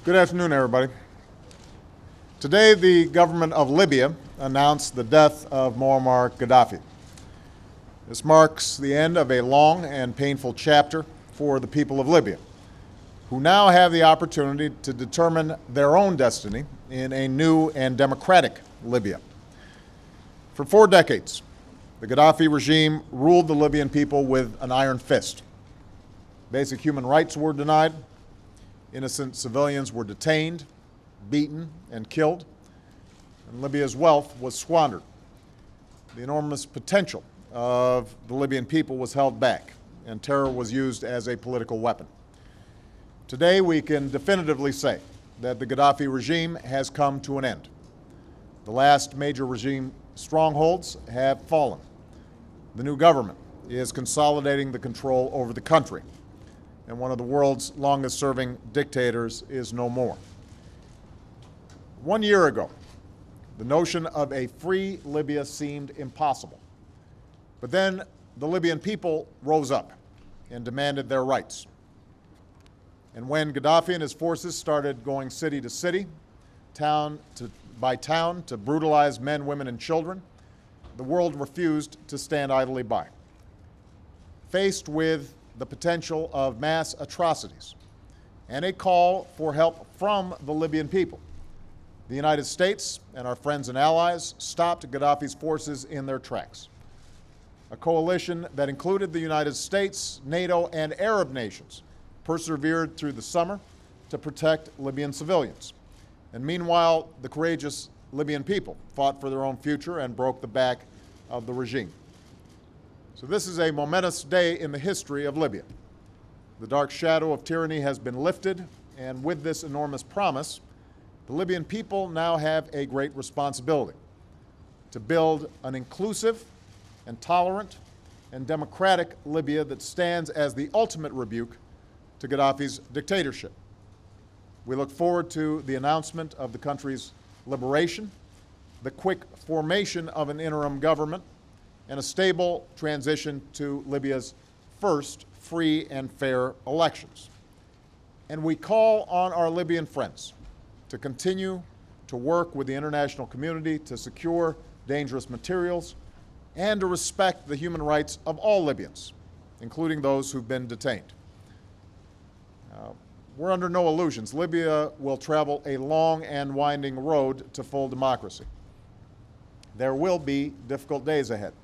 Good afternoon, everybody. Today, the government of Libya announced the death of Muammar Qaddafi. This marks the end of a long and painful chapter for the people of Libya, who now have the opportunity to determine their own destiny in a new and democratic Libya. For 4 decades, the Qaddafi regime ruled the Libyan people with an iron fist. Basic human rights were denied. Innocent civilians were detained, beaten, and killed, and Libya's wealth was squandered. The enormous potential of the Libyan people was held back, and terror was used as a political weapon. Today, we can definitively say that the Qaddafi regime has come to an end. The last major regime strongholds have fallen. The new government is consolidating the control over the country, and one of the world's longest-serving dictators is no more. 1 year ago, the notion of a free Libya seemed impossible. But then the Libyan people rose up and demanded their rights. And when Qaddafi and his forces started going city to city, town by town, to brutalize men, women, and children, the world refused to stand idly by. Faced with the potential of mass atrocities and a call for help from the Libyan people, the United States and our friends and allies stopped Qaddafi's forces in their tracks. A coalition that included the United States, NATO, and Arab nations persevered through the summer to protect Libyan civilians. And meanwhile, the courageous Libyan people fought for their own future and broke the back of the regime. So this is a momentous day in the history of Libya. The dark shadow of tyranny has been lifted, and with this enormous promise, the Libyan people now have a great responsibility to build an inclusive and tolerant and democratic Libya that stands as the ultimate rebuke to Qaddafi's dictatorship. We look forward to the announcement of the country's liberation, the quick formation of an interim government, and a stable transition to Libya's first free and fair elections. And we call on our Libyan friends to continue to work with the international community to secure dangerous materials and to respect the human rights of all Libyans, including those who've been detained. We're under no illusions. Libya will travel a long and winding road to full democracy. There will be difficult days ahead.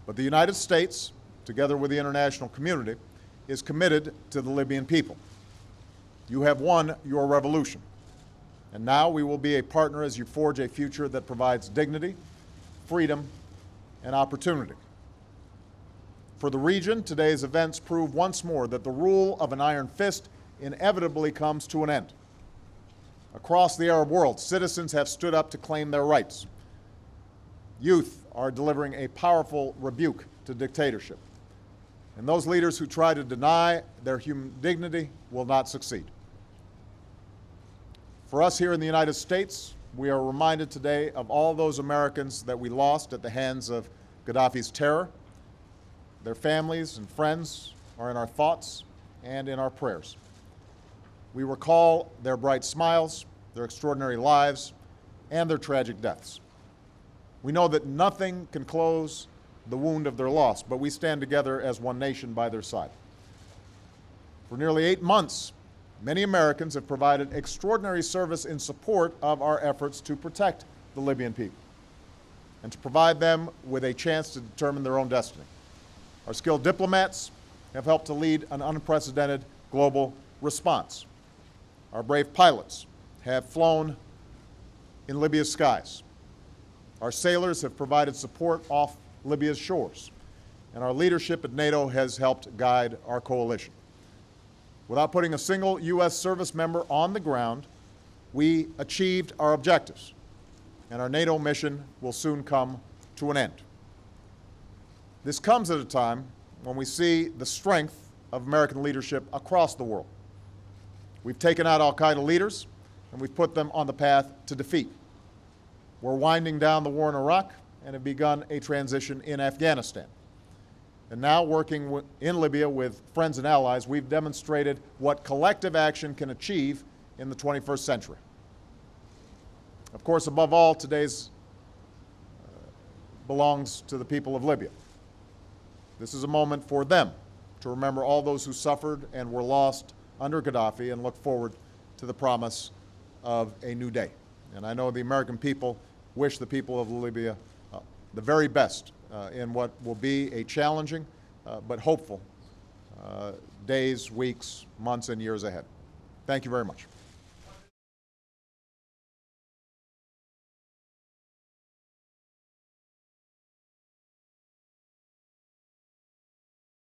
But the United States, together with the international community, is committed to the Libyan people. You have won your revolution. And now we will be a partner as you forge a future that provides dignity, freedom, and opportunity. For the region, today's events prove once more that the rule of an iron fist inevitably comes to an end. Across the Arab world, citizens have stood up to claim their rights. Youth are delivering a powerful rebuke to dictatorship. And those leaders who try to deny their human dignity will not succeed. For us here in the United States, we are reminded today of all those Americans that we lost at the hands of Qaddafi's terror. Their families and friends are in our thoughts and in our prayers. We recall their bright smiles, their extraordinary lives, and their tragic deaths. We know that nothing can close the wound of their loss, but we stand together as one nation by their side. For nearly 8 months, many Americans have provided extraordinary service in support of our efforts to protect the Libyan people and to provide them with a chance to determine their own destiny. Our skilled diplomats have helped to lead an unprecedented global response. Our brave pilots have flown in Libya's skies. Our sailors have provided support off Libya's shores, and our leadership at NATO has helped guide our coalition. Without putting a single U.S. service member on the ground, we achieved our objectives, and our NATO mission will soon come to an end. This comes at a time when we see the strength of American leadership across the world. We've taken out al-Qaeda leaders, and we've put them on the path to defeat. We're winding down the war in Iraq and have begun a transition in Afghanistan. And now, working in Libya with friends and allies, we've demonstrated what collective action can achieve in the 21st century. Of course, above all, today's belongs to the people of Libya. This is a moment for them to remember all those who suffered and were lost under Qaddafi and look forward to the promise of a new day. And I know the American people wish the people of Libya the very best in what will be a challenging but hopeful days, weeks, months, and years ahead. Thank you very much.